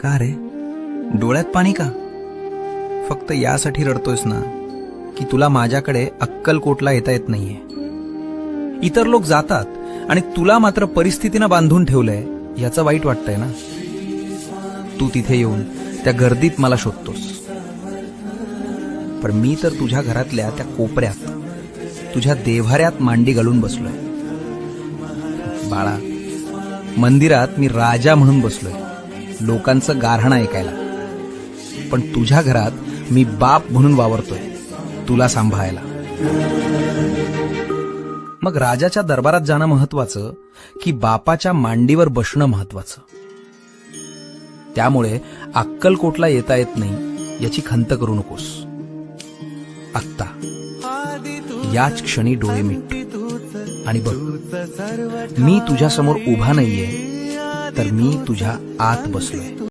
का रे, डोळ्यात पाणी का? फक्त यासाठी रडतोयस ना की तुला माझ्याकडे अक्कलकोटला येता येत नाहीये. इतर लोक जातात आणि तुला मात्र परिस्थितीनं बांधून ठेवलंय याचं वाईट वाटतंय ना. तू तिथे येऊन त्या गर्दीत मला शोधतोस, पण मी तर तुझ्या घरातल्या त्या कोपऱ्यात तुझ्या देव्हाऱ्यात मांडी घालून बसलोय. बाळा, मंदिरात मी राजा म्हणून बसलोय लोकांचं गारहाणं ऐकायला, पण तुझ्या घरात मी बाप म्हणून वावरतोय तुला सांभाळायला. मग राजाच्या दरबारात जाणं महत्वाचं की बापाच्या मांडीवर बसणं महत्वाचं? त्यामुळे अक्कलकोटला येता येत नाही याची खंत करू नकोस. आत्ता याच क्षणी डोळे मिट आणि बघ, मी तुझ्या समोर उभा नाहीये, तर मी तुझ्या आत बसलोय.